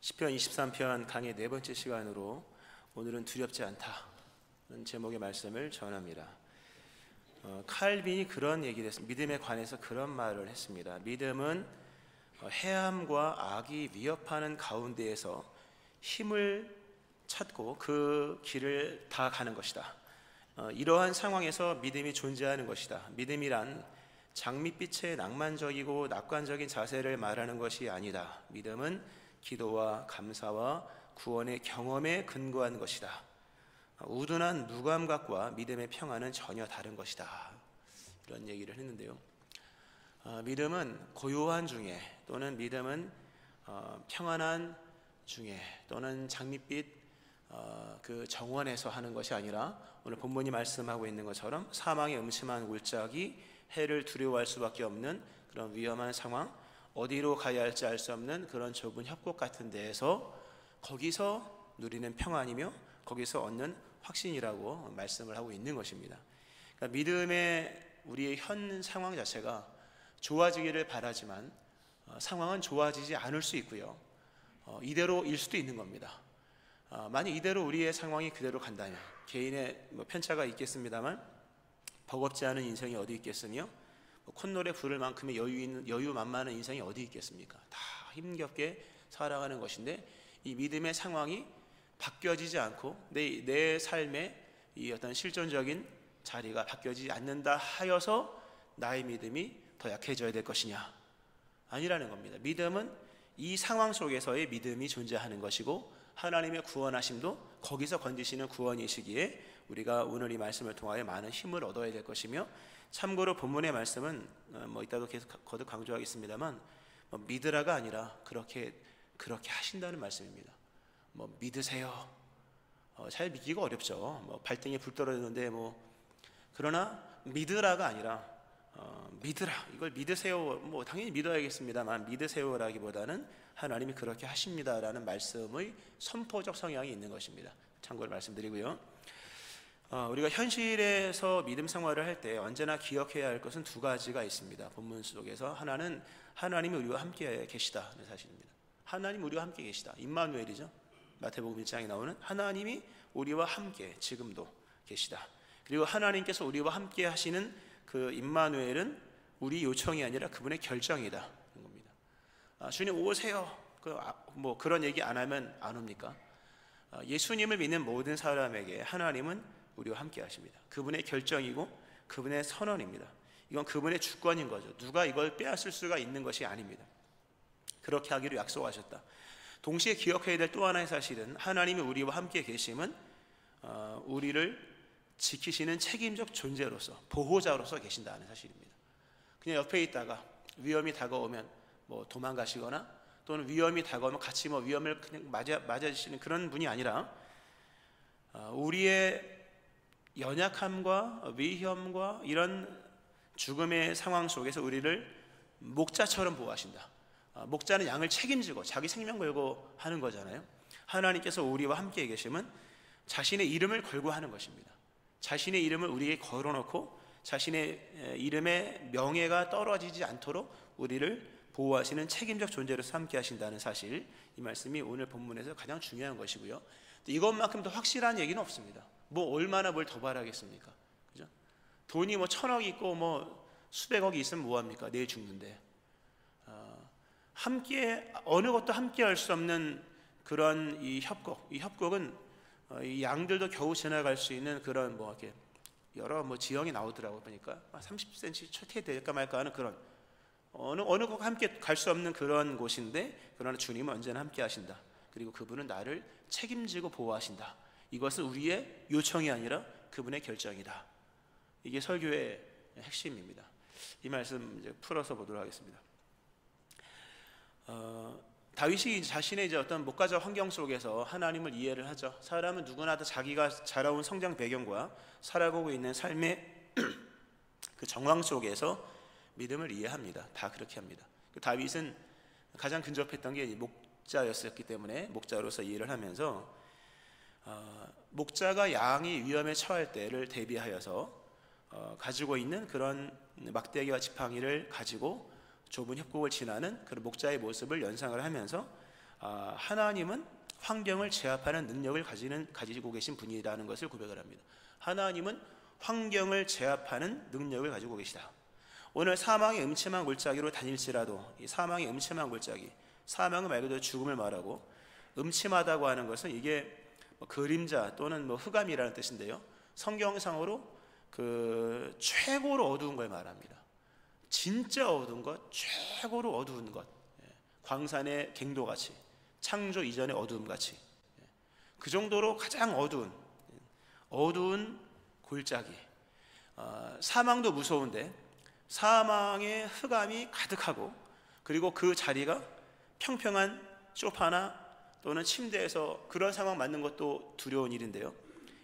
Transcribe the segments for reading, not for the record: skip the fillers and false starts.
시편 23편 강의 네 번째 시간으로 오늘은 두렵지 않다는 제목의 말씀을 전합니다. 칼빈이 그런 얘기를 했습니다. 믿음에 관해서 그런 말을 했습니다. 믿음은 해함과 악이 위협하는 가운데에서 힘을 찾고 그 길을 다 가는 것이다. 이러한 상황에서 믿음이 존재하는 것이다. 믿음이란 장밋빛의 낭만적이고 낙관적인 자세를 말하는 것이 아니다. 믿음은 기도와 감사와 구원의 경험에 근거한 것이다. 우둔한 무감각과 믿음의 평안은 전혀 다른 것이다. 이런 얘기를 했는데요. 믿음은 고요한 중에, 또는 믿음은 평안한 중에, 또는 장밋빛 그 정원에서 하는 것이 아니라 오늘 본문이 말씀하고 있는 것처럼 사망의 음침한 울작이 해를 두려워할 수밖에 없는 그런 위험한 상황, 어디로 가야 할지 알 수 없는 그런 좁은 협곡 같은 데에서 거기서 누리는 평안이며 거기서 얻는 확신이라고 말씀을 하고 있는 것입니다. 그러니까 믿음의 우리의 현 상황 자체가 좋아지기를 바라지만 상황은 좋아지지 않을 수 있고요, 이대로일 수도 있는 겁니다. 만약 이대로 우리의 상황이 그대로 간다면, 개인의 편차가 있겠습니다만 버겁지 않은 인생이 어디 있겠으며 콧노래 부를 만큼의 여유만만한 인생이 어디 있겠습니까? 다 힘겹게 살아가는 것인데, 이 믿음의 상황이 바뀌어지지 않고 내 삶의 이 어떤 실존적인 자리가 바뀌어지지 않는다 하여서 나의 믿음이 더 약해져야 될 것이냐? 아니라는 겁니다. 믿음은 이 상황 속에서의 믿음이 존재하는 것이고, 하나님의 구원하심도 거기서 건지시는 구원이시기에 우리가 오늘 이 말씀을 통하여 많은 힘을 얻어야 될 것이며, 참고로 본문의 말씀은 이따도 계속 거듭 강조하겠습니다만 믿으라가 아니라 그렇게 하신다는 말씀입니다. 믿으세요. 잘 믿기가 어렵죠. 발등에 불 떨어지는데 그러나 믿으라가 아니라 믿으라, 이걸 믿으세요. 당연히 믿어야겠습니다만 믿으세요라기보다는 하나님이 그렇게 하십니다라는 말씀의 선포적 성향이 있는 것입니다. 참고로 말씀드리고요. 우리가 현실에서 믿음 생활을 할 때 언제나 기억해야 할 것은 두 가지가 있습니다. 본문 속에서 하나는 하나님이 우리와 함께 계시다는 사실입니다. 하나님 우리와 함께 계시다. 임마누엘이죠. 마태복음 1장에 나오는 하나님이 우리와 함께 지금도 계시다. 그리고 하나님께서 우리와 함께 하시는 그 임마누엘은 우리 요청이 아니라 그분의 결정이다 겁니다. 주님 오세요. 그런 얘기 안 하면 안 옵니까? 예수님을 믿는 모든 사람에게 하나님은 우리와 함께 하십니다. 그분의 결정이고 그분의 선언입니다. 이건 그분의 주권인 거죠. 누가 이걸 빼앗을 수가 있는 것이 아닙니다. 그렇게 하기로 약속하셨다. 동시에 기억해야 될 또 하나의 사실은 하나님이 우리와 함께 계심은 우리를 지키시는 책임적 존재로서, 보호자로서 계신다는 사실입니다. 그냥 옆에 있다가 위험이 다가오면 도망가시거나 또는 위험이 다가오면 같이 위험을 그냥 맞아주시는 그런 분이 아니라 우리의 연약함과 위험과 이런 죽음의 상황 속에서 우리를 목자처럼 보호하신다. 목자는 양을 책임지고 자기 생명 걸고 하는 거잖아요. 하나님께서 우리와 함께 계심은 자신의 이름을 걸고 하는 것입니다. 자신의 이름을 우리에게 걸어놓고 자신의 이름의 명예가 떨어지지 않도록 우리를 보호하시는 책임적 존재로서 함께 하신다는 사실, 이 말씀이 오늘 본문에서 가장 중요한 것이고요. 이것만큼 더 확실한 얘기는 없습니다. 얼마나 뭘 더 바라겠습니까? 그죠? 돈이 1,000억 있고 수백억이 있으면 뭐합니까? 내일 죽는데. 함께, 어느 것도 함께 할 수 없는 그런 이 협곡은 이 양들도 겨우 지나갈 수 있는 그런 이렇게 여러 지형이 나오더라고요. 보니까 30cm 철퇴 될까 말까 하는 그런 어느 곳 함께 갈 수 없는 그런 곳인데, 그러나 주님은 언제나 함께 하신다. 그리고 그분은 나를 책임지고 보호하신다. 이것은 우리의 요청이 아니라 그분의 결정이다. 이게 설교의 핵심입니다. 이 말씀 이제 풀어서 보도록 하겠습니다. 다윗이 자신의 어떤 목가적 환경 속에서 하나님을 이해를 하죠. 사람은 누구나 다 자기가 자라온 성장 배경과 살아가고 있는 삶의 그 정황 속에서 믿음을 이해합니다. 다 그렇게 합니다. 다윗은 가장 근접했던 게 목자였었기 때문에 목자로서 이해를 하면서 목자가 양이 위험에 처할 때를 대비하여서 가지고 있는 그런 막대기와 지팡이를 가지고 좁은 협곡을 지나는 그런 목자의 모습을 연상을 하면서 하나님은 환경을 제압하는 능력을 가지고 계신 분이라는 것을 고백을 합니다. 하나님은 환경을 제압하는 능력을 가지고 계시다. 오늘 사망의 음침한 골짜기로 다닐지라도 이 사망의 음침한 골짜기, 사망은 말 그대로 죽음을 말하고 음침하다고 하는 것은 이게 그림자 또는 흑암이라는 뜻인데요, 성경상으로 그 최고로 어두운 걸 말합니다. 진짜 어두운 것, 최고로 어두운 것, 광산의 갱도같이, 창조 이전의 어두움같이, 그 정도로 가장 어두운 골짜기. 사망도 무서운데 사망의 흑암이 가득하고, 그리고 그 자리가 평평한 소파나 또는 침대에서 그런 상황 맞는 것도 두려운 일인데요,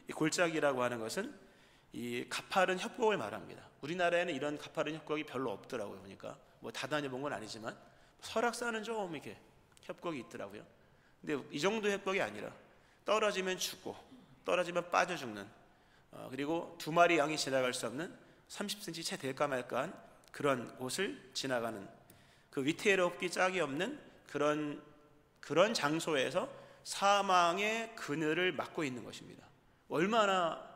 이 골짜기라고 하는 것은 이 가파른 협곡을 말합니다. 우리나라에는 이런 가파른 협곡이 별로 없더라고요. 보니까 다 다녀본 건 아니지만 설악산은 좀 이렇게 협곡이 있더라고요. 근데 이 정도 협곡이 아니라 떨어지면 죽고 떨어지면 빠져 죽는, 그리고 두 마리 양이 지나갈 수 없는 30cm 채 될까 말까한 그런 곳을 지나가는, 그 위태롭기 짝이 없는 그런 장소에서 사망의 그늘을 막고 있는 것입니다. 얼마나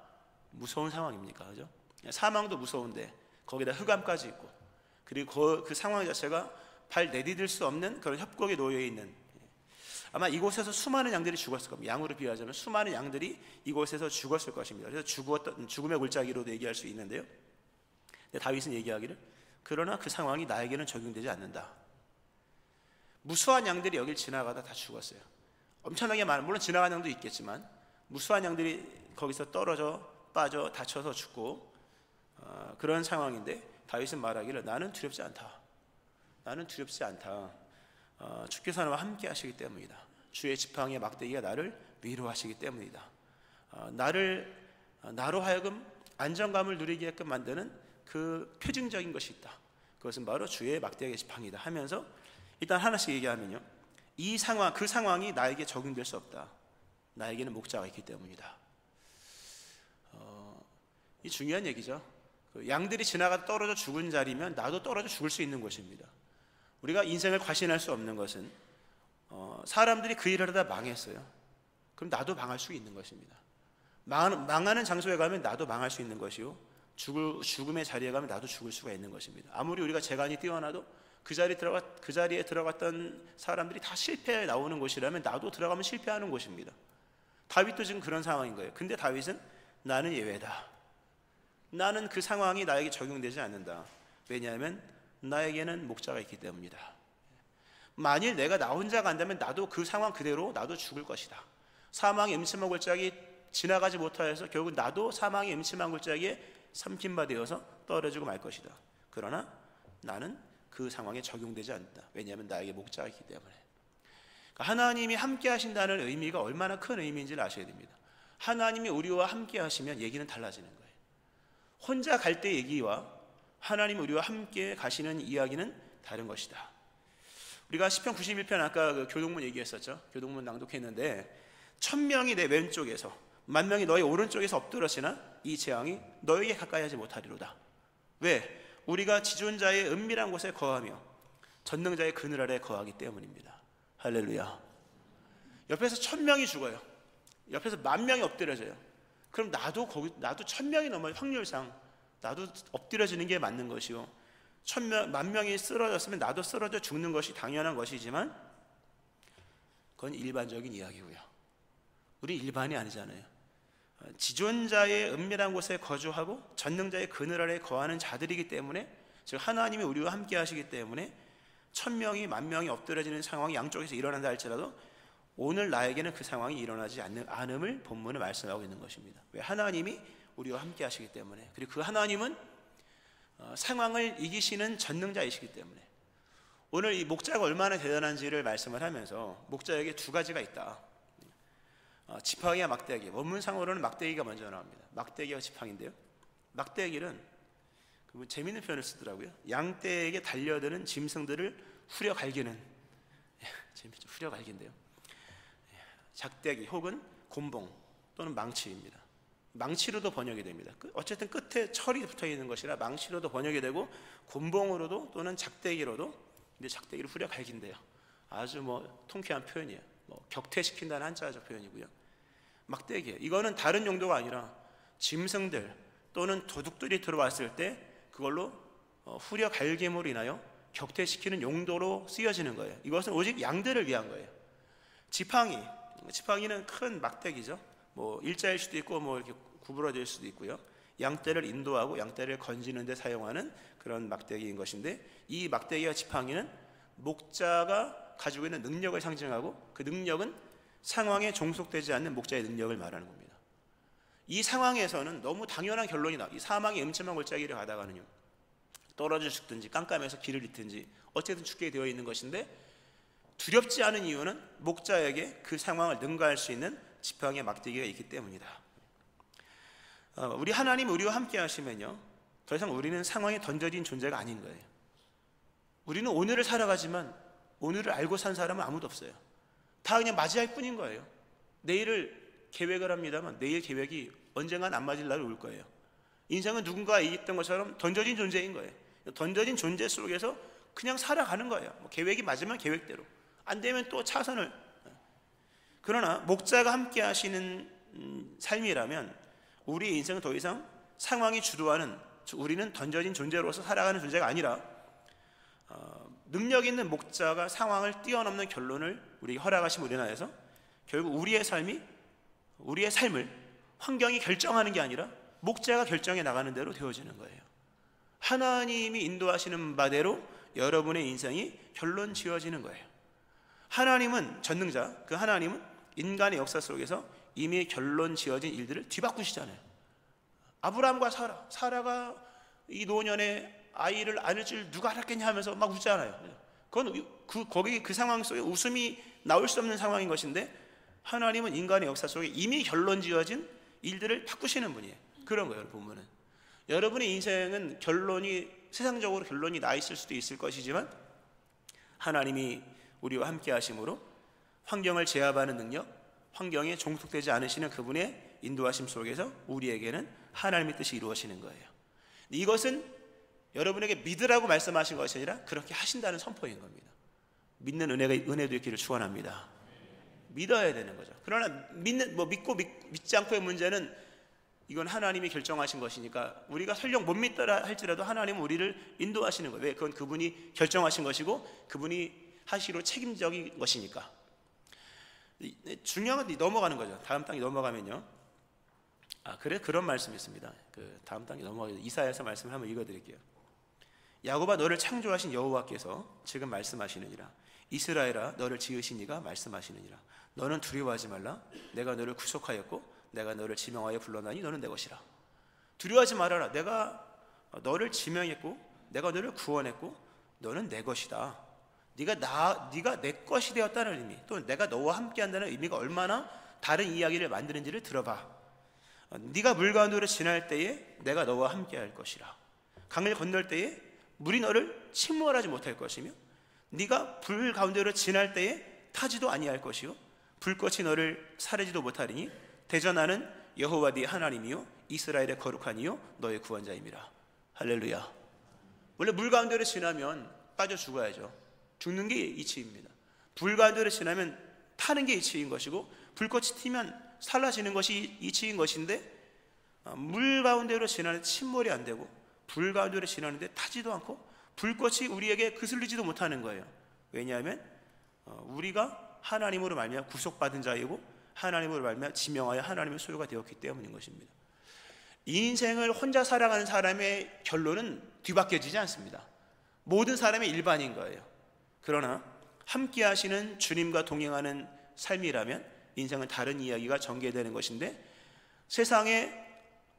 무서운 상황입니까? 그죠? 사망도 무서운데 거기다 흑암까지 있고, 그리고 그 상황 자체가 발 내디딜 수 없는 그런 협곡에 놓여 있는, 아마 이곳에서 수많은 양들이 죽었을 겁니다. 양으로 비유하자면 수많은 양들이 이곳에서 죽었을 것입니다. 그래서 죽음의 골짜기로도 얘기할 수 있는데요, 근데 다윗은 얘기하기를, 그러나 그 상황이 나에게는 적용되지 않는다. 무수한 양들이 여길 지나가다 다 죽었어요. 엄청나게 많은, 물론 지나가는 양도 있겠지만 무수한 양들이 거기서 떨어져 빠져 다쳐서 죽고, 그런 상황인데 다윗은 말하기를, 나는 두렵지 않다. 나는 두렵지 않다. 주께서 나와 함께 하시기 때문이다. 주의 지팡이의 막대기가 나를 위로하시기 때문이다. 나로 하여금 안정감을 누리게끔 만드는 그 표징적인 것이 있다. 그것은 바로 주의 막대기의 지팡이다 하면서 일단 하나씩 얘기하면요, 그 상황이 나에게 적용될 수 없다. 나에게는 목자가 있기 때문이다. 이 중요한 얘기죠. 양들이 지나가 떨어져 죽은 자리면 나도 떨어져 죽을 수 있는 곳입니다. 우리가 인생을 과신할 수 없는 것은 사람들이 그 일을 하다 망했어요. 그럼 나도 망할 수 있는 것입니다. 망하는 장소에 가면 나도 망할 수 있는 것이요, 죽음의 자리에 가면 나도 죽을 수가 있는 것입니다. 아무리 우리가 재간이 뛰어나도 그 자리에 들어갔던 사람들이 다 실패해 나오는 곳이라면 나도 들어가면 실패하는 곳입니다. 다윗도 지금 그런 상황인 거예요. 근데 다윗은 나는 예외다. 나는 그 상황이 나에게 적용되지 않는다. 왜냐하면 나에게는 목자가 있기 때문이다. 만일 내가 나 혼자 간다면 나도 그 상황 그대로 나도 죽을 것이다. 사망의 음침한 골짜기 지나가지 못하여서 결국 나도 사망의 음침한 골짜기에 삼킨 바 되어서 떨어지고 말 것이다. 그러나 나는 그 상황에 적용되지 않는다. 왜냐하면 나에게 목자가 있기 때문에. 그러니까 하나님이 함께 하신다는 의미가 얼마나 큰 의미인지를 아셔야 됩니다. 하나님이 우리와 함께 하시면 얘기는 달라지는 거예요. 혼자 갈 때 얘기와 하나님 우리와 함께 가시는 이야기는 다른 것이다. 우리가 시편 91편 아까 그 교동문 얘기했었죠. 교동문 낭독했는데 1000명이 내 왼쪽에서 10,000명이 너희 오른쪽에서 엎드러지나 이 재앙이 너에게 가까이 하지 못하리로다. 왜? 우리가 지존자의 은밀한 곳에 거하며 전능자의 그늘 아래 거하기 때문입니다. 할렐루야. 옆에서 1000명이 죽어요. 옆에서 10,000명이 엎드려져요. 그럼 나도 1000명이 넘어요. 확률상 나도 엎드려지는 게 맞는 것이요, 10,000명이 쓰러졌으면 나도 쓰러져 죽는 것이 당연한 것이지만 그건 일반적인 이야기고요. 우리 일반이 아니잖아요. 지존자의 은밀한 곳에 거주하고 전능자의 그늘 아래 거하는 자들이기 때문에, 즉 하나님이 우리와 함께 하시기 때문에 1000명이 10,000명이 엎드려지는 상황이 양쪽에서 일어난다 할지라도 오늘 나에게는 그 상황이 일어나지 않음을 본문은 말씀하고 있는 것입니다. 왜? 하나님이 우리와 함께 하시기 때문에. 그리고 그 하나님은 상황을 이기시는 전능자이시기 때문에. 오늘 이 목자가 얼마나 대단한지를 말씀을 하면서 목자에게 두 가지가 있다. 지팡이와 막대기. 원문상으로는 막대기가 먼저 나옵니다. 막대기와 지팡이인데요, 막대기는 재미있는 표현을 쓰더라고요. 양떼에게 달려드는 짐승들을 후려 갈기는, 재밌죠? 후려 갈긴데요, 작대기 혹은 곤봉 또는 망치입니다. 망치로도 번역이 됩니다. 어쨌든 끝에 철이 붙어 있는 것이라 망치로도 번역이 되고 곤봉으로도 또는 작대기로도, 근데 작대기를 후려 갈긴대요. 아주 뭐 통쾌한 표현이에요. 뭐 격퇴시킨다는 한자적 표현이고요. 막대기예요. 이거는 다른 용도가 아니라 짐승들 또는 도둑들이 들어왔을 때 그걸로 후려 갈굼으로 인하여 격퇴시키는 용도로 쓰여지는 거예요. 이것은 오직 양들을 위한 거예요. 지팡이는 큰 막대기죠. 뭐 일자일 수도 있고 뭐 이렇게 구부러질 수도 있고요. 양떼를 인도하고 양떼를 건지는 데 사용하는 그런 막대기인 것인데, 이 막대기와 지팡이는 목자가 가지고 있는 능력을 상징하고, 그 능력은 상황에 종속되지 않는 목자의 능력을 말하는 겁니다. 이 상황에서는 너무 당연한 결론이 나와. 이 사망의 음침한 골짜기를 가다가는요, 떨어져 죽든지 깜깜해서 길을 잃든지 어쨌든 죽게 되어 있는 것인데, 두렵지 않은 이유는 목자에게 그 상황을 능가할 수 있는 지팡이의 막대기가 있기 때문이다. 우리 하나님 우리와 함께 하시면요, 더 이상 우리는 상황에 던져진 존재가 아닌 거예요. 우리는 오늘을 살아가지만 오늘을 알고 산 사람은 아무도 없어요. 다 그냥 맞이할 뿐인 거예요. 내일을 계획을 합니다만 내일 계획이 언젠간 안 맞을 날이 올 거예요. 인생은 누군가가 얘기했던 것처럼 던져진 존재인 거예요. 던져진 존재 속에서 그냥 살아가는 거예요. 뭐 계획이 맞으면 계획대로, 안 되면 또 차선을. 그러나 목자가 함께 하시는 삶이라면 우리의 인생은 더 이상 상황이 주도하는, 우리는 던져진 존재로서 살아가는 존재가 아니라 능력 있는 목자가 상황을 뛰어넘는 결론을 우리에게 허락하심으로 인하여서 결국 우리의 삶을 환경이 결정하는 게 아니라 목자가 결정해 나가는 대로 되어지는 거예요. 하나님이 인도하시는 바대로 여러분의 인생이 결론 지어지는 거예요. 하나님은 전능자, 그 하나님은 인간의 역사 속에서 이미 결론 지어진 일들을 뒤바꾸시잖아요. 아브라함과 사라가 이 노년에 아이를 안을 줄 누가 알았겠냐 하면서 막 웃잖아요. 그건 거기 그 상황 속에 웃음이 나올 수 없는 상황인 것인데, 하나님은 인간의 역사 속에 이미 결론 지어진 일들을 바꾸시는 분이에요. 그런 거예요. 보면은 여러분의 인생은 세상적으로 결론이 나 있을 수도 있을 것이지만, 하나님이 우리와 함께 하심으로 환경을 제압하는 능력, 환경에 종속되지 않으시는 그분의 인도하심 속에서 우리에게는 하나님의 뜻이 이루어지는 거예요. 이것은 여러분에게 믿으라고 말씀하신 것이 아니라 그렇게 하신다는 선포인 겁니다. 믿는 은혜도 있기를 축원합니다. 믿어야 되는 거죠. 그러나 믿고 믿지 않고의 문제는, 이건 하나님이 결정하신 것이니까 우리가 설령 못 믿더라 할지라도 하나님은 우리를 인도하시는 거예요. 왜? 그건 그분이 결정하신 것이고 그분이 하시기로 책임적인 것이니까. 중요한 건 넘어가는 거죠. 다음 단계 넘어가면요, 그런 말씀이 있습니다. 그 다음 단계 넘어가서 이사야서 말씀을 한번 읽어드릴게요. 야곱아, 너를 창조하신 여호와께서 지금 말씀하시느니라. 이스라엘아, 너를 지으신 이가 말씀하시느니라. 너는 두려워하지 말라. 내가 너를 구속하였고 내가 너를 지명하여 불러나니 너는 내 것이라. 두려워하지 말아라. 내가 너를 지명했고 내가 너를 구원했고 너는 내 것이다. 네가 내 것이 되었다는 의미, 또 내가 너와 함께한다는 의미가 얼마나 다른 이야기를 만드는지를 들어봐. 네가 물 가운데로 지날 때에 내가 너와 함께할 것이라. 강을 건널 때에 물이 너를 침몰하지 못할 것이며, 네가 불 가운데로 지날 때에 타지도 아니할 것이요 불꽃이 너를 사르지도 못하리니 대전하는 여호와 네 하나님이요 이스라엘의 거룩한 이요 너의 구원자임이라. 할렐루야. 원래 물 가운데로 지나면 빠져 죽어야죠. 죽는 게 이치입니다. 불 가운데로 지나면 타는 게 이치인 것이고, 불꽃이 튀면 살라지는 것이 이치인 것인데, 물 가운데로 지나는 침몰이 안 되고 불 가운데로 지나는데 타지도 않고 불꽃이 우리에게 그슬리지도 못하는 거예요. 왜냐하면 우리가 하나님으로 말미암아 구속받은 자이고 하나님으로 말미암아 지명하여 하나님의 소유가 되었기 때문인 것입니다. 인생을 혼자 살아가는 사람의 결론은 뒤바뀌어지지 않습니다. 모든 사람의 일반인 거예요. 그러나 함께 하시는 주님과 동행하는 삶이라면 인생은 다른 이야기가 전개되는 것인데, 세상에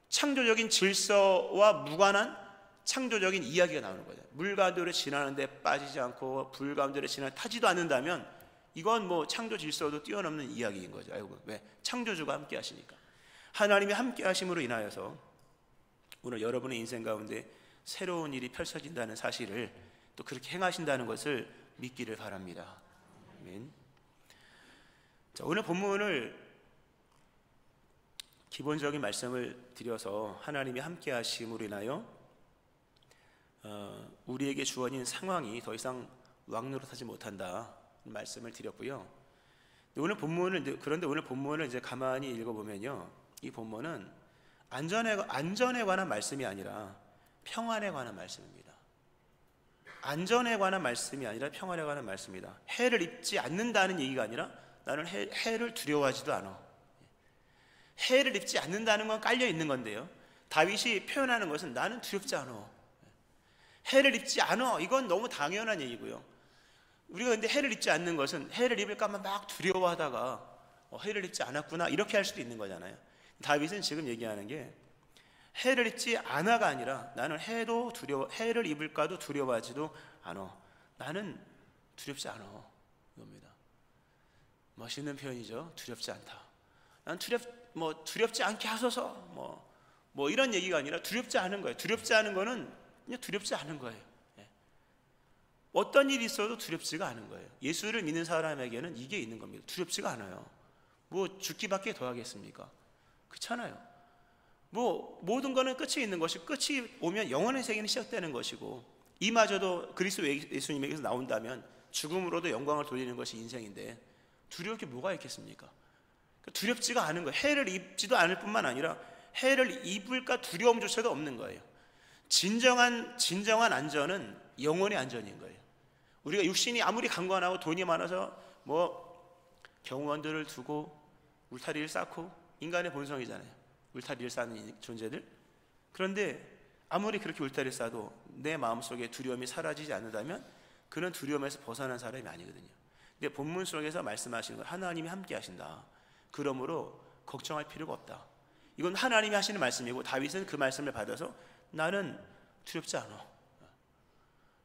창조적인 질서와 무관한 창조적인 이야기가 나오는 거예요. 물 가운데로 지나는데 빠지지 않고 불 가운데로 지나 타지도 않는다면 이건 뭐 창조 질서도 뛰어넘는 이야기인 거죠. 왜? 창조주가 함께 하시니까. 하나님이 함께 하심으로 인하여서 오늘 여러분의 인생 가운데 새로운 일이 펼쳐진다는 사실을, 또 그렇게 행하신다는 것을 믿기를 바랍니다. 아멘. 자, 오늘 본문을 기본적인 말씀을 드려서 하나님이 함께 하심으로 인하여 우리에게 주어진 상황이 더 이상 왕노릇하지 못한다, 말씀을 드렸고요. 그런데 오늘 본문을 이제 가만히 읽어보면요, 이 본문은 안전에 관한 말씀이 아니라 평안에 관한 말씀입니다. 안전에 관한 말씀이 아니라 평안에 관한 말씀이다. 해를 입지 않는다는 얘기가 아니라 나는 해를 두려워하지도 않아. 해를 입지 않는다는 건 깔려 있는 건데요, 다윗이 표현하는 것은 나는 두렵지 않아. 해를 입지 않아, 이건 너무 당연한 얘기고요. 우리가 근데 해를 입지 않는 것은 해를 입을까 막 두려워하다가 해를 입지 않았구나 이렇게 할 수도 있는 거잖아요. 다윗은 지금 얘기하는 게 해를 입지 않아가 아니라 나는 해를 입을까도 두려워하지도 않아. 나는 두렵지 않아. 이겁니다. 멋있는 표현이죠. 두렵지 않다. 난 두렵지 않게 하소서 뭐 이런 얘기가 아니라 두렵지 않은 거예요. 두렵지 않은 거는 그냥 두렵지 않은 거예요. 어떤 일이 있어도 두렵지가 않은 거예요. 예수를 믿는 사람에게는 이게 있는 겁니다. 두렵지가 않아요. 뭐 죽기밖에 더 하겠습니까? 그렇잖아요. 뭐 모든 거는 끝이 있는 것이, 끝이 오면 영원의 세계는 시작되는 것이고, 이마저도 그리스도 예수님에게서 나온다면 죽음으로도 영광을 돌리는 것이 인생인데 두려울 게 뭐가 있겠습니까? 두렵지가 않은 거예요. 해를 입지도 않을 뿐만 아니라 해를 입을까 두려움조차도 없는 거예요. 진정한 안전은 영혼의 안전인 거예요. 우리가 육신이 아무리 강건하고 돈이 많아서 경호원들을 두고 울타리를 쌓고, 인간의 본성이잖아요, 울타리를 쌓는 존재들. 그런데 아무리 그렇게 울타리를 쌓아도 내 마음속에 두려움이 사라지지 않는다면 그는 두려움에서 벗어난 사람이 아니거든요. 근데 본문 속에서 말씀하시는 건 하나님이 함께 하신다. 그러므로 걱정할 필요가 없다. 이건 하나님이 하시는 말씀이고, 다윗은 그 말씀을 받아서 나는 두렵지 않아.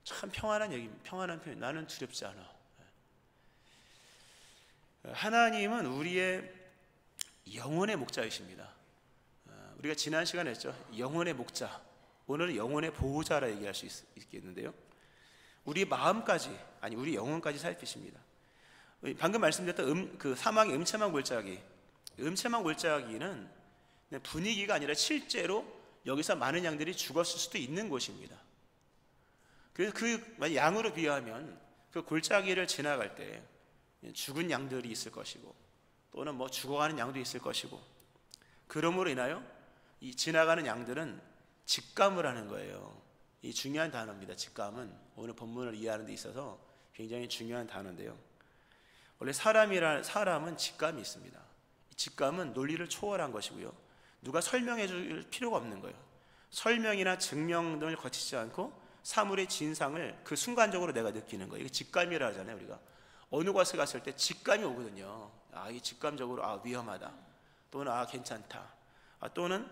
참 평안한 얘기입니다. 평안한 표현. 나는 두렵지 않아. 하나님은 우리의 영혼의 목자이십니다. 우리가 지난 시간에 했죠. 영혼의 목자. 오늘은 영혼의 보호자라 얘기할 수 있겠는데요, 우리 마음까지, 아니 우리 영혼까지 살피십니다. 방금 말씀드렸던 그 사망의 음침한 골짜기는 분위기가 아니라 실제로 여기서 많은 양들이 죽었을 수도 있는 곳입니다. 그래서 그 양으로 비유하면 그 골짜기를 지나갈 때 죽은 양들이 있을 것이고, 또는 죽어가는 양도 있을 것이고, 그러므로 인하여 이 지나가는 양들은 직감을 하는 거예요. 이 중요한 단어입니다. 직감은 오늘 본문을 이해하는 데 있어서 굉장히 중요한 단어인데요, 원래 사람은 직감이 있습니다. 이 직감은 논리를 초월한 것이고요, 누가 설명해 줄 필요가 없는 거예요. 설명이나 증명 등을 거치지 않고 사물의 진상을 그 순간적으로 내가 느끼는 거예요. 이게 직감이라 하잖아요. 우리가 어느 곳에 갔을 때 직감이 오거든요. 이 직감적으로 위험하다, 또는 괜찮다, 또는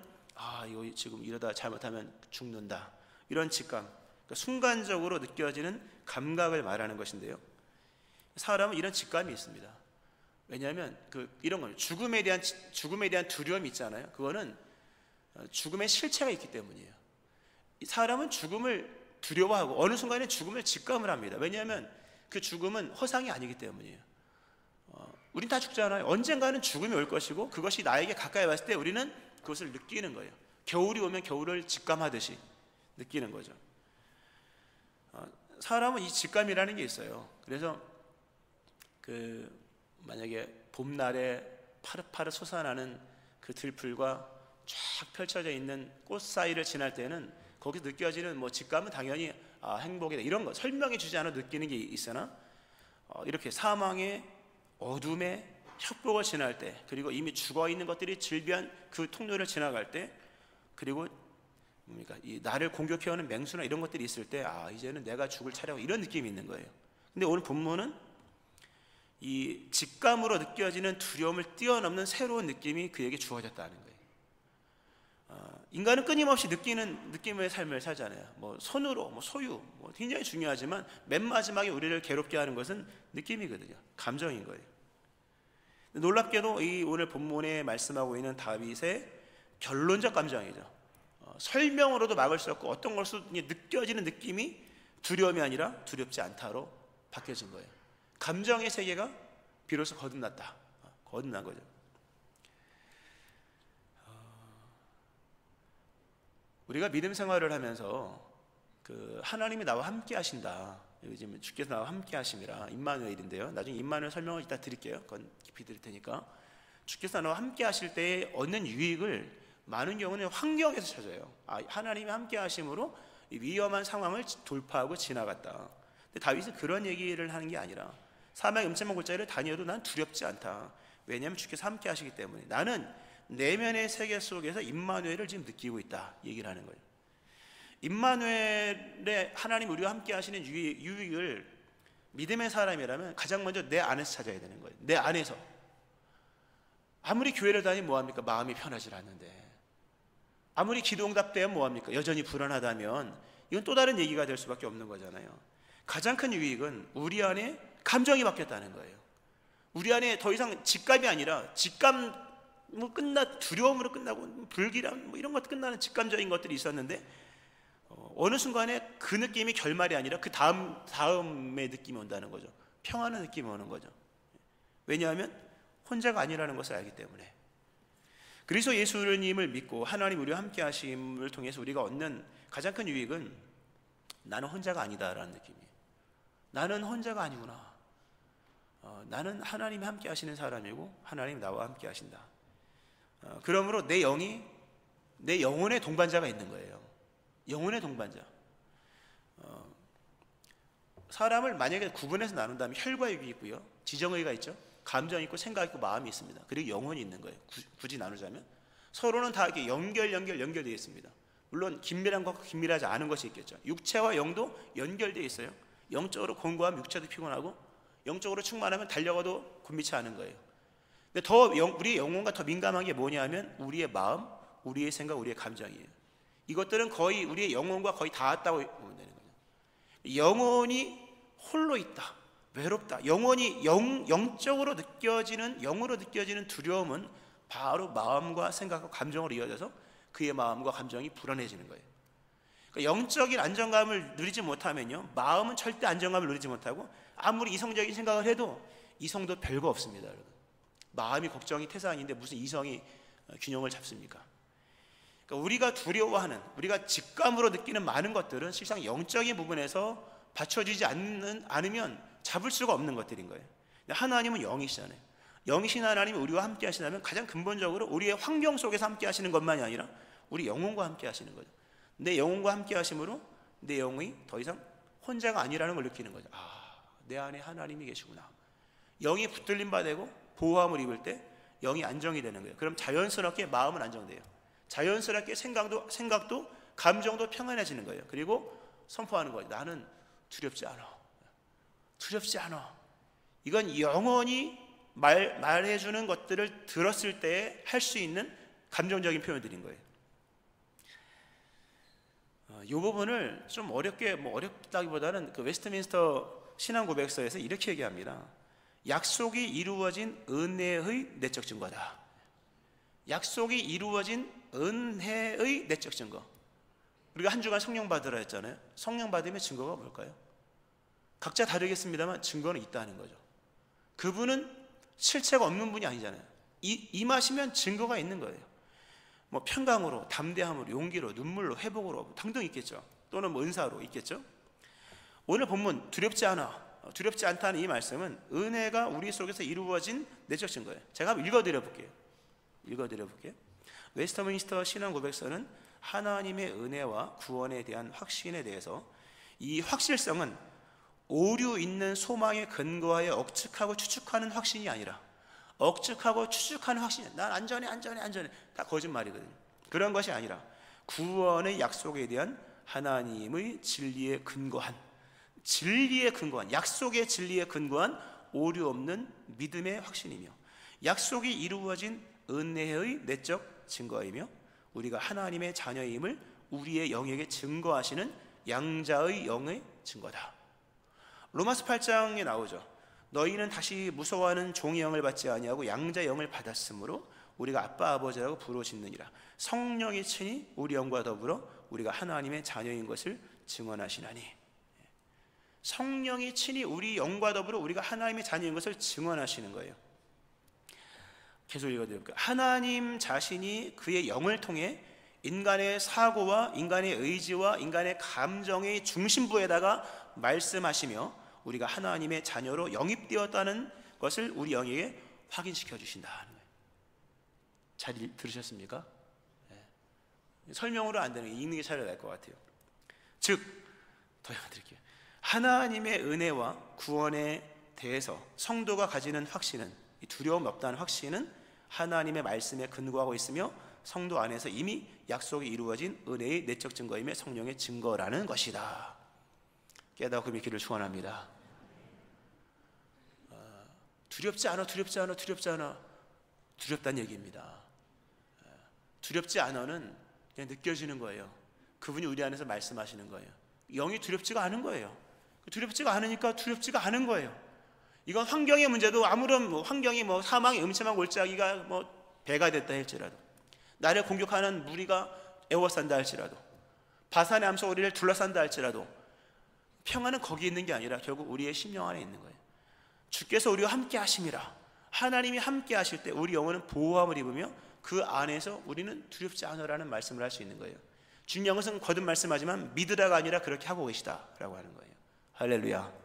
이거 지금 이러다 잘못하면 죽는다, 이런 직감, 그러니까 순간적으로 느껴지는 감각을 말하는 것인데요, 사람은 이런 직감이 있습니다. 왜냐하면 이런 거예요. 죽음에 대한 두려움이 있잖아요. 그거는 죽음의 실체가 있기 때문이에요. 사람은 죽음을 두려워하고 어느 순간에 죽음을 직감을 합니다. 왜냐하면 그 죽음은 허상이 아니기 때문이에요. 우린 다 죽잖아요. 언젠가는 죽음이 올 것이고, 그것이 나에게 가까이 왔을 때 우리는 그것을 느끼는 거예요. 겨울이 오면 겨울을 직감하듯이 느끼는 거죠. 사람은 이 직감이라는 게 있어요. 그래서 만약에 봄날에 파릇파릇 솟아나는 그 들풀과 쫙 펼쳐져 있는 꽃 사이를 지날 때는 거기서 느껴지는 직감은 당연히 행복이다, 이런 거 설명해 주지 않아 느끼는 게 있으나, 이렇게 사망의 어둠의 협곡을 지날 때, 그리고 이미 죽어 있는 것들이 질비한 그 통로를 지나갈 때, 그리고 이 나를 공격해오는 맹수나 이런 것들이 있을 때 이제는 내가 죽을 차례고, 이런 느낌이 있는 거예요. 근데 오늘 본문은 이 직감으로 느껴지는 두려움을 뛰어넘는 새로운 느낌이 그에게 주어졌다는 거예요. 인간은 끊임없이 느끼는 느낌의 삶을 살잖아요. 손으로, 소유, 굉장히 중요하지만 맨 마지막에 우리를 괴롭게 하는 것은 느낌이거든요. 감정인 거예요. 놀랍게도 이 오늘 본문에 말씀하고 있는 다윗의 결론적 감정이죠. 설명으로도 막을 수 없고 어떤 것으로 느껴지는 느낌이 두려움이 아니라 두렵지 않다로 바뀌어진 거예요. 감정의 세계가 비로소 거듭난 거죠. 우리가 믿음 생활을 하면서 하나님이 나와 함께 하신다, 여기 지금 주께서 나와 함께 하심이라 임마누엘인데요. 나중에 임마누엘 설명을 이따 드릴게요. 그건 깊이 드릴 테니까. 주께서 나와 함께 하실 때 얻는 유익을 많은 경우는 환경에서 찾아요. 하나님이 함께 하심으로 위험한 상황을 돌파하고 지나갔다. 근데 다윗은 그런 얘기를 하는 게 아니라 사망의 음침한 골짜기를 다녀도 난 두렵지 않다. 왜냐하면 주께서 함께 하시기 때문에 나는 내면의 세계 속에서 임마누엘을 지금 느끼고 있다 얘기를 하는 거예요. 임마누엘의 하나님 우리와 함께 하시는 유익을 믿음의 사람이라면 가장 먼저 내 안에서 찾아야 되는 거예요. 내 안에서. 아무리 교회를 다니면 뭐합니까? 마음이 편하지 않는데, 아무리 기도 응답되면 뭐합니까? 여전히 불안하다면 이건 또 다른 얘기가 될 수밖에 없는 거잖아요. 가장 큰 유익은 우리 안에 감정이 바뀌었다는 거예요. 우리 안에 더 이상 직감이 아니라 직감 두려움으로 끝나고 불길함 이런 것 끝나는 직감적인 것들이 있었는데 어느 순간에 그 느낌이 결말이 아니라 그 다음의 느낌이 온다는 거죠. 평안한 느낌이 오는 거죠. 왜냐하면 혼자가 아니라는 것을 알기 때문에. 그리스도 예수님을 믿고 하나님 우리와 함께 하심을 통해서 우리가 얻는 가장 큰 유익은 나는 혼자가 아니다라는 느낌이에요. 나는 혼자가 아니구나. 나는 하나님이 함께 하시는 사람이고 하나님이 나와 함께 하신다. 그러므로 내 영혼의 동반자가 있는 거예요. 영혼의 동반자. 사람을 만약에 구분해서 나눈다면 혈과 육이 있고요, 지정의가 있죠, 감정이 있고 생각이 있고 마음이 있습니다. 그리고 영혼이 있는 거예요. 굳이 나누자면 서로는 다 이렇게 연결되어 있습니다. 물론 긴밀한 것과 긴밀하지 않은 것이 있겠죠. 육체와 영도 연결되어 있어요. 영적으로 공고하면 육체도 피곤하고 영적으로 충만하면 달려가도 곤비치 않은 거예요. 근데 우리의 영혼과 더 민감한 게 뭐냐면 우리의 마음, 우리의 생각, 우리의 감정이에요. 이것들은 거의 우리의 영혼과 거의 닿았다고 보면 되는 거죠. 영혼이 홀로 있다, 외롭다. 영혼이 영적으로 영으로 느껴지는 두려움은 바로 마음과 생각과 감정으로 이어져서 그의 마음과 감정이 불안해지는 거예요. 그러니까 영적인 안정감을 누리지 못하면요, 마음은 절대 안정감을 누리지 못하고 아무리 이성적인 생각을 해도 이성도 별거 없습니다. 여러분. 마음이 걱정이 태산인데 무슨 이성이 균형을 잡습니까? 그러니까 우리가 두려워하는, 우리가 직감으로 느끼는 많은 것들은 실상 영적인 부분에서 받쳐주지 않으면 잡을 수가 없는 것들인 거예요. 하나님은 영이시잖아요. 영이신 하나님이 우리와 함께 하시다면 가장 근본적으로 우리의 환경 속에서 함께 하시는 것만이 아니라 우리 영혼과 함께 하시는 거죠. 내 영혼과 함께 하심으로 내 영혼이 더 이상 혼자가 아니라는 걸 느끼는 거죠. 내 안에 하나님이 계시구나. 영이 붙들림 받고 보호함을 입을 때 영이 안정이 되는 거예요. 그럼 자연스럽게 마음은 안정돼요. 자연스럽게 생각도 감정도 평안해지는 거예요. 그리고 선포하는 거예요. 나는 두렵지 않아. 두렵지 않아. 이건 영혼이 말해주는 것들을 들었을 때 할 수 있는 감정적인 표현들인 거예요. 이 부분을 좀 어렵다기보다는 그 웨스트민스터 신앙고백서에서 이렇게 얘기합니다. 약속이 이루어진 은혜의 내적 증거다. 약속이 이루어진 은혜의 내적 증거. 우리가 한 주간 성령 받으라 했잖아요. 성령 받으면 증거가 뭘까요? 각자 다르겠습니다만 증거는 있다는 거죠. 그분은 실체가 없는 분이 아니잖아요. 임하시면 증거가 있는 거예요. 평강으로, 담대함으로, 용기로, 눈물로, 회복으로 등등 있겠죠. 또는 은사로 있겠죠. 오늘 본문 두렵지 않다는 이 말씀은 은혜가 우리 속에서 이루어진 내적 증거예요. 제가 한번 읽어드려 볼게요. 웨스트민스터 신앙고백서는 하나님의 은혜와 구원에 대한 확신에 대해서 이 확실성은 오류 있는 소망에 근거하여 억측하고 추측하는 확신이 아니라 억측하고 추측하는 확신, 난 안전해 다 거짓말이거든요. 그런 것이 아니라 구원의 약속에 대한 하나님의 진리에 근거한 약속의 진리에 근거한 오류 없는 믿음의 확신이며 약속이 이루어진 은혜의 내적 증거이며 우리가 하나님의 자녀임을 우리의 영에게 증거하시는 양자의 영의 증거다. 로마서 8장에 나오죠. 너희는 다시 무서워하는 종의 영을 받지 아니하고 양자의 영을 받았으므로 우리가 아빠 아버지라고 부르짖느니라. 성령이 친히 우리 영과 더불어 우리가 하나님의 자녀인 것을 증언하시나니. 성령이 친히 우리 영과 더불어 우리가 하나님의 자녀인 것을 증언하시는 거예요. 계속 읽어드릴게요. 하나님 자신이 그의 영을 통해 인간의 사고와 인간의 의지와 인간의 감정의 중심부에다가 말씀하시며 우리가 하나님의 자녀로 영입되었다는 것을 우리 영에게 확인시켜 주신다는 거예요. 잘 들으셨습니까? 네. 설명으로 안 되는 게 읽는 게 차라리 나을 것 같아요. 즉, 더 드릴게요. 하나님의 은혜와 구원에 대해서 성도가 가지는 확신은, 두려움 없다는 확신은 하나님의 말씀에 근거하고 있으며 성도 안에서 이미 약속이 이루어진 은혜의 내적 증거임의 성령의 증거라는 것이다. 깨닫고 믿기를 축원합니다. 두렵지 않아, 두렵지 않아, 두렵지 않아. 두렵다는 얘기입니다. 두렵지 않아는 그냥 느껴지는 거예요. 그분이 우리 안에서 말씀하시는 거예요. 영이 두렵지가 않은 거예요. 두렵지가 않으니까 두렵지가 않은 거예요. 이건 환경의 문제도 아무런 환경이 사망의 음침한 골짜기가 배가 됐다 할지라도, 나를 공격하는 무리가 에워싼다 할지라도, 바산의 암소리를 둘러싼다 할지라도 평안은 거기 있는 게 아니라 결국 우리의 심령 안에 있는 거예요. 주께서 우리와 함께 하심이라. 하나님이 함께 하실 때 우리 영혼은 보호함을 입으며 그 안에서 우리는 두렵지 않으라는 말씀을 할 수 있는 거예요. 중요한 것은 거듭 말씀하지만 믿으라가 아니라 그렇게 하고 계시다라고 하는 거예요. 할렐루야.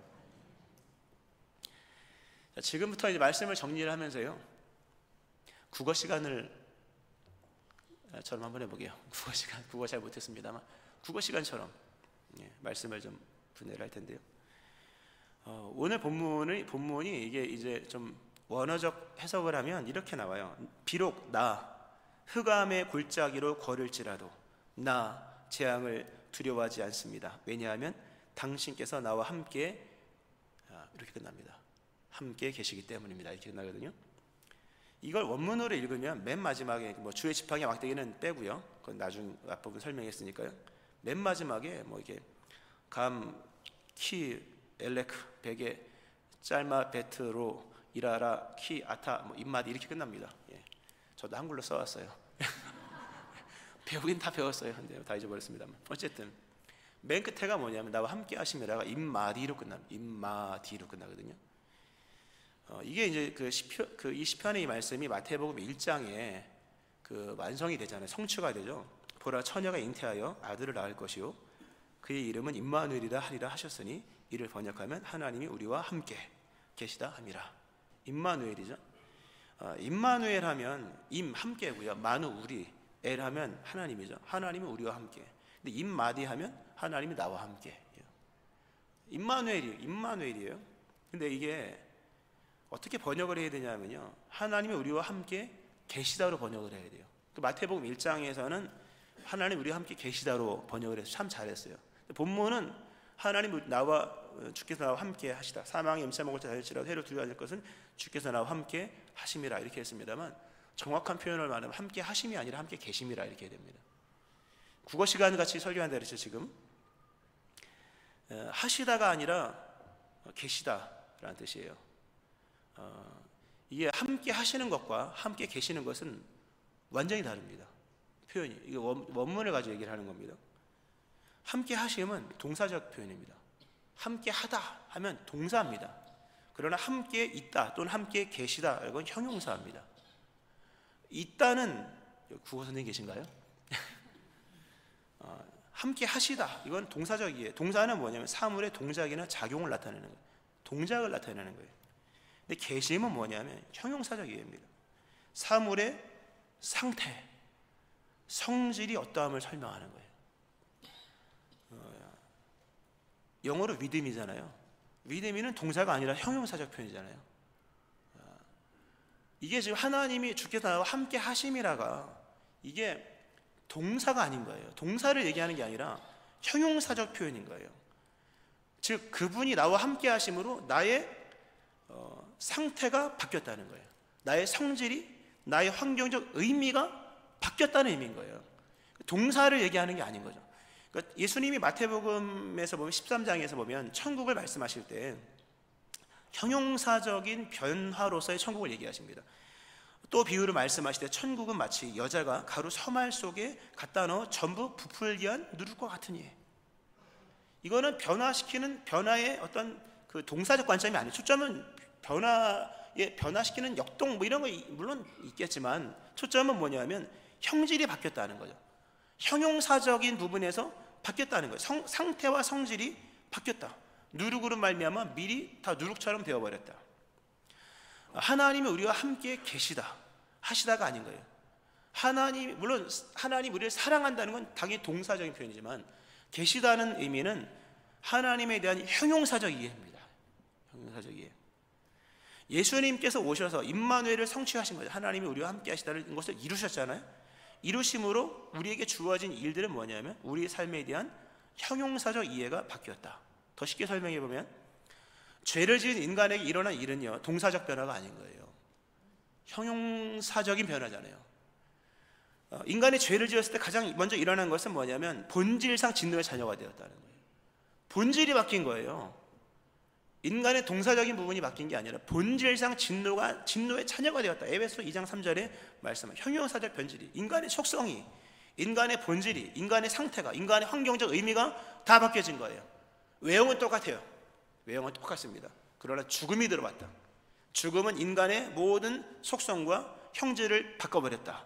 자, 지금부터 이제 말씀을 정리를 하면서요, 국어 시간을 처럼 한번 해보게요. 국어 잘 못했습니다만 국어 시간처럼 말씀을 좀 분해를 할 텐데요. 오늘 본문이 이게 이제 좀 원어적 해석을 하면 이렇게 나와요. 비록 나 흑암의 골짜기로 걸을지라도 나 재앙을 두려워하지 않습니다. 왜냐하면 당신께서 나와 함께, 이렇게 끝납니다. 함께 계시기 때문입니다. 이렇게 끝나거든요. 이걸 원문으로 읽으면 맨 마지막에 주의 지팡이 막대기는 빼고요. 그건 나중 앞부분 설명했으니까요. 맨 마지막에 이게 감, 키, 엘레크, 베게, 짤마, 베트로, 이라라, 키, 아타, 입마디 이렇게 끝납니다. 예. 저도 한글로 써왔어요. 배우긴 다 배웠어요. 근데 다 잊어버렸습니다만. 어쨌든 맨 끝에가 뭐냐면 나와 함께 하심이라가 입마디로 끝납니다. 입마디로 끝나거든요. 이게 이제 이 시편의 이 말씀이 마태복음 1장에 완성이 되잖아요. 성취가 되죠. 보라 처녀가 잉태하여 아들을 낳을 것이요 그의 이름은 임마누엘이라 하리라 하셨으니 이를 번역하면 하나님이 우리와 함께 계시다 함이라. 임마누엘이죠. 임마누엘 하면 임 함께고요. 마누 우리, 엘 하면 하나님이죠. 하나님이 우리와 함께. 근데 임마디 하면 하나님이 나와 함께. 임마누엘이에요. 근데 이게 어떻게 번역을 해야 되냐면요, 하나님이 우리와 함께 계시다로 번역을 해야 돼요. 마태복음 1장에서는 하나님 우리와 함께 계시다로 번역을 해서 참 잘했어요. 본문은 하나님 나와 주께서 나와 함께 하시다. 사망의 음침한 골짜기일지라도 해를 두려워하지 않을 것은 주께서 나와 함께 하심이라 이렇게 했습니다만 정확한 표현을 말하면 함께 하심이 아니라 함께 계심이라 이렇게 해야 됩니다. 국어 시간 같이 설교한다 그랬죠. 지금 하시다가 아니라 계시다라는 뜻이에요. 이게 함께 하시는 것과 함께 계시는 것은 완전히 다릅니다. 표현이 이게 원문을 가지고 얘기를 하는 겁니다. 함께 하심은 동사적 표현입니다. 함께 하다 하면 동사입니다. 그러나 함께 있다 또는 함께 계시다 이건 형용사입니다. 있다는 국어 선생님 계신가요? 함께 하시다 이건 동사적이에요. 동사는 뭐냐면 사물의 동작이나 작용을 나타내는 거예요. 동작을 나타내는 거예요. 근데 계심은 뭐냐면 형용사적 이해입니다. 사물의 상태, 성질이 어떠함을 설명하는 거예요. 영어로 위드미잖아요. 위드미는 동사가 아니라 형용사적 표현이잖아요. 이게 지금 하나님이 주께서 나와 함께 하심이라가 이게 동사가 아닌 거예요. 동사를 얘기하는 게 아니라 형용사적 표현인 거예요. 즉 그분이 나와 함께 하심으로 나의 상태가 바뀌었다는 거예요. 나의 성질이, 나의 환경적 의미가 바뀌었다는 의미인 거예요. 동사를 얘기하는 게 아닌 거죠. 그러니까 예수님이 마태복음에서 보면 13장에서 보면 천국을 말씀하실 때 형용사적인 변화로서의 천국을 얘기하십니다. 또 비유를 말씀하실 때 천국은 마치 여자가 가루 서말 속에 갖다 넣어 전부 부풀기한 누룩과 같으니, 이거는 변화의 어떤 그 동사적 관점이 아니에요. 초점은 변화시키는 역동 이런 거 물론 있겠지만 초점은 뭐냐면 형질이 바뀌었다는 거죠. 형용사적인 부분에서 바뀌었다는 거예요. 상태와 성질이 바뀌었다. 누룩으로 말미암아 밀이 다 누룩처럼 되어버렸다. 하나님이 우리와 함께 계시다, 하시다가 아닌 거예요. 물론 하나님 우리를 사랑한다는 건 당연히 동사적인 표현이지만 계시다는 의미는 하나님에 대한 형용사적 이해입니다. 형용사적 이해. 예수님께서 오셔서 임마누엘을 성취하신 거죠. 하나님이 우리와 함께 하시다는 것을 이루셨잖아요. 이루심으로 우리에게 주어진 일들은 뭐냐면 우리의 삶에 대한 형용사적 이해가 바뀌었다. 더 쉽게 설명해 보면 죄를 지은 인간에게 일어난 일은요, 동사적 변화가 아닌 거예요. 형용사적인 변화잖아요. 인간이 죄를 지었을 때 가장 먼저 일어난 것은 뭐냐면 본질상 진노의 자녀가 되었다는 거예요. 본질이 바뀐 거예요. 인간의 동사적인 부분이 바뀐 게 아니라 본질상 진노의 자녀가 되었다. 에베소 2장 3절에 말씀한 형용사적 변질이, 인간의 속성이, 인간의 본질이, 인간의 상태가, 인간의 환경적 의미가 다 바뀌어진 거예요. 외형은 똑같아요. 외형은 똑같습니다. 그러나 죽음이 들어왔다. 죽음은 인간의 모든 속성과 형질을 바꿔버렸다.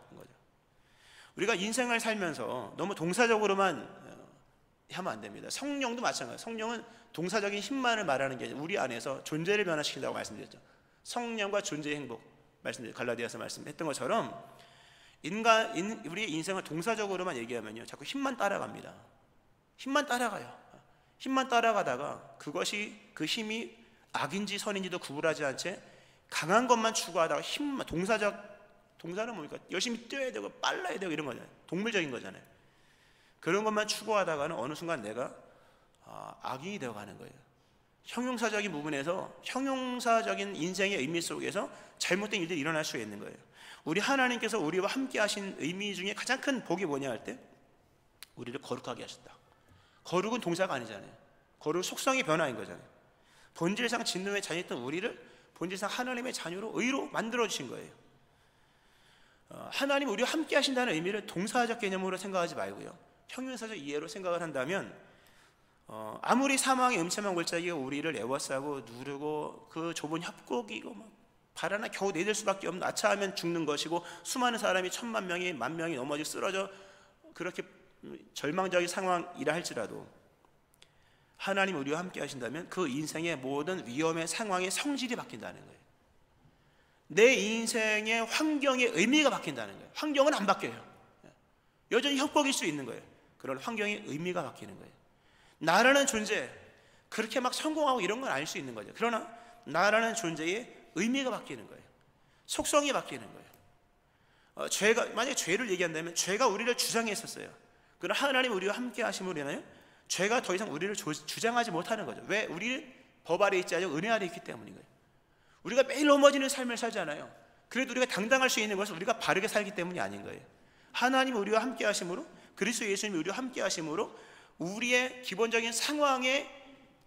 우리가 인생을 살면서 너무 동사적으로만 하면 안 됩니다. 성령도 마찬가지예요. 성령은 동사적인 힘만을 말하는 게 아니라 우리 안에서 존재를 변화시킨다고 말씀드렸죠. 성령과 존재의 행복, 갈라디아서 말씀했던 것처럼 우리의 인생을 동사적으로만 얘기하면요, 자꾸 힘만 따라갑니다. 힘만 따라가요. 힘만 따라가다가 그 힘이 악인지 선인지도 구분하지 않은 채 강한 것만 추구하다가 동사는 뭡니까? 열심히 뛰어야 되고 빨라야 되고 이런 거잖아요. 동물적인 거잖아요. 그런 것만 추구하다가는 어느 순간 내가 악인이 되어가는 거예요. 형용사적인 부분에서 형용사적인 인생의 의미 속에서 잘못된 일들이 일어날 수 있는 거예요. 우리 하나님께서 우리와 함께 하신 의미 중에 가장 큰 복이 뭐냐 할 때 우리를 거룩하게 하셨다. 거룩은 동사가 아니잖아요. 거룩은 속성의 변화인 거잖아요. 본질상 진노의 자녀였던 우리를 본질상 하나님의 자녀로 의로 만들어 주신 거예요. 하나님 우리와 함께 하신다는 의미를 동사적 개념으로 생각하지 말고요, 형용사적 이해로 생각을 한다면 아무리 사망의 음침한 골짜기가 우리를 에워싸고 누르고 그 좁은 협곡이고 발 하나 겨우 내댈 수밖에 없는, 아차하면 죽는 것이고 수많은 사람이 10,000명이 10,000명이 넘어지고 쓰러져 그렇게 절망적인 상황이라 할지라도 하나님 우리와 함께 하신다면 그 인생의 모든 위험의 상황의 성질이 바뀐다는 거예요. 내 인생의 환경의 의미가 바뀐다는 거예요. 환경은 안 바뀌어요. 여전히 협곡일 수 있는 거예요. 그런 환경의 의미가 바뀌는 거예요. 나라는 존재, 그렇게 막 성공하고 이런 건 아닐 수 있는 거죠. 그러나 나라는 존재의 의미가 바뀌는 거예요. 속성이 바뀌는 거예요. 만약에 죄를 얘기한다면 죄가 우리를 주장했었어요. 그러나 하나님 우리와 함께 하심으로 인하여 죄가 더 이상 우리를 주장하지 못하는 거죠. 왜? 우리는 법 아래 있지 않고 은혜 아래 있기 때문인 거예요. 우리가 매일 넘어지는 삶을 살잖아요. 그래도 우리가 당당할 수 있는 것은 우리가 바르게 살기 때문이 아닌 거예요. 하나님 우리와 함께 하심으로, 그리스도 예수님이 우리와 함께 하심으로 우리의 기본적인 상황의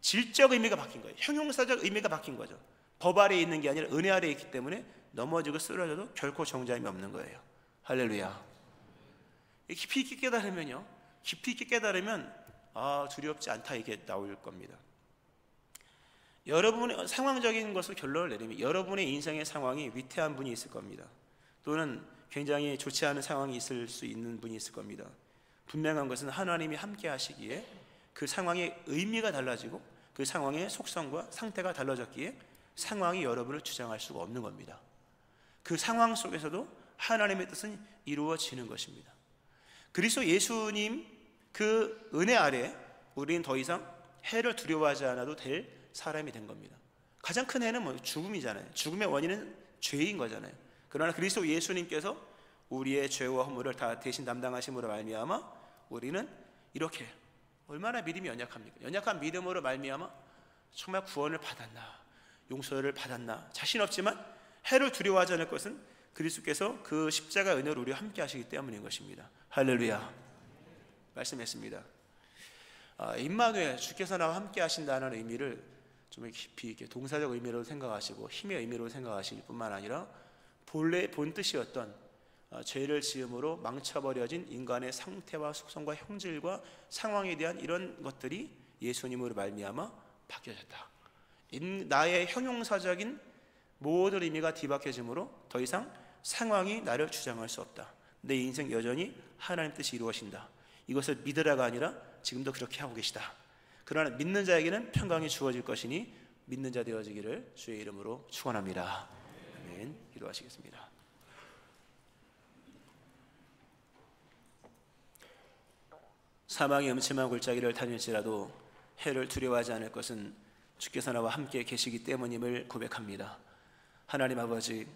질적 의미가 바뀐 거예요. 형용사적 의미가 바뀐 거죠. 법 아래에 있는 게 아니라 은혜 아래에 있기 때문에 넘어지고 쓰러져도 결코 정죄함이 없는 거예요. 할렐루야. 깊이 있게 깨달으면요, 깊이 있게 깨달으면 두렵지 않다, 이게 나올 겁니다. 여러분의 상황적인 것을 결론을 내리면 여러분의 인생의 상황이 위태한 분이 있을 겁니다. 또는 굉장히 좋지 않은 상황이 있을 수 있는 분이 있을 겁니다. 분명한 것은 하나님이 함께 하시기에 그 상황의 의미가 달라지고 그 상황의 속성과 상태가 달라졌기에 상황이 여러분을 주장할 수가 없는 겁니다. 그 상황 속에서도 하나님의 뜻은 이루어지는 것입니다. 그리스도 예수님 그 은혜 아래 우리는 더 이상 해를 두려워하지 않아도 될 사람이 된 겁니다. 가장 큰 해는 죽음이잖아요. 죽음의 원인은 죄인 거잖아요. 그러나 그리스도 예수님께서 우리의 죄와 허물을 다 대신 담당하심으로 말미암아 우리는 이렇게, 얼마나 믿음이 연약합니까? 연약한 믿음으로 말미암아 정말 구원을 받았나, 용서를 받았나 자신 없지만 해를 두려워하지 않을 것은 그리스도께서 그 십자가 은혜로 우리와 함께 하시기 때문인 것입니다. 할렐루야. 말씀했습니다. 임마누엘, 주께서 나와 함께 하신다는 의미를 좀 깊이 있게 동사적 의미로 생각하시고 힘의 의미로 생각하실 뿐만 아니라 본래 본 뜻이었던 죄를 지음으로 망쳐버려진 인간의 상태와 속성과 형질과 상황에 대한 이런 것들이 예수님으로 말미암아 바뀌어졌다. 나의 형용사적인 모든 의미가 뒤바뀌어짐으로 더 이상 상황이 나를 주장할 수 없다. 내 인생 여전히 하나님 뜻이 이루어진다. 이것을 믿으라가 아니라 지금도 그렇게 하고 계시다. 그러나 믿는 자에게는 평강이 주어질 것이니 믿는 자 되어지기를 주의 이름으로 축원합니다. 아멘. 기도하시겠습니다. 사망의 음침한 골짜기를 다닐지라도 해를 두려워하지 않을 것은 주께서 나와 함께 계시기 때문임을 고백합니다. 하나님 아버지,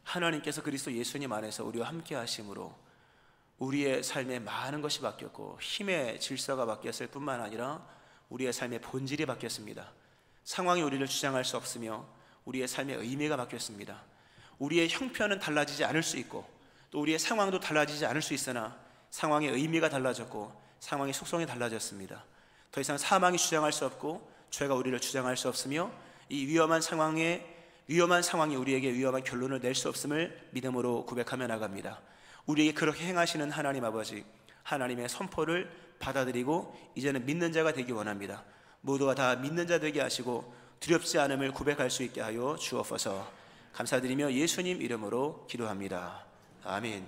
하나님께서 그리스도 예수님 안에서 우리와 함께 하심으로 우리의 삶에 많은 것이 바뀌었고 힘의 질서가 바뀌었을 뿐만 아니라 우리의 삶의 본질이 바뀌었습니다. 상황이 우리를 주장할 수 없으며 우리의 삶의 의미가 바뀌었습니다. 우리의 형편은 달라지지 않을 수 있고 또 우리의 상황도 달라지지 않을 수 있으나 상황의 의미가 달라졌고 상황의 속성이 달라졌습니다. 더 이상 사망이 주장할 수 없고 죄가 우리를 주장할 수 없으며 이 위험한 상황이 우리에게 위험한 결론을 낼 수 없음을 믿음으로 고백하며 나갑니다. 우리에게 그렇게 행하시는 하나님 아버지, 하나님의 선포를 받아들이고 이제는 믿는 자가 되기 원합니다. 모두가 다 믿는 자 되게 하시고 두렵지 않음을 고백할 수 있게 하여 주옵소서. 감사드리며 예수님 이름으로 기도합니다. 아멘.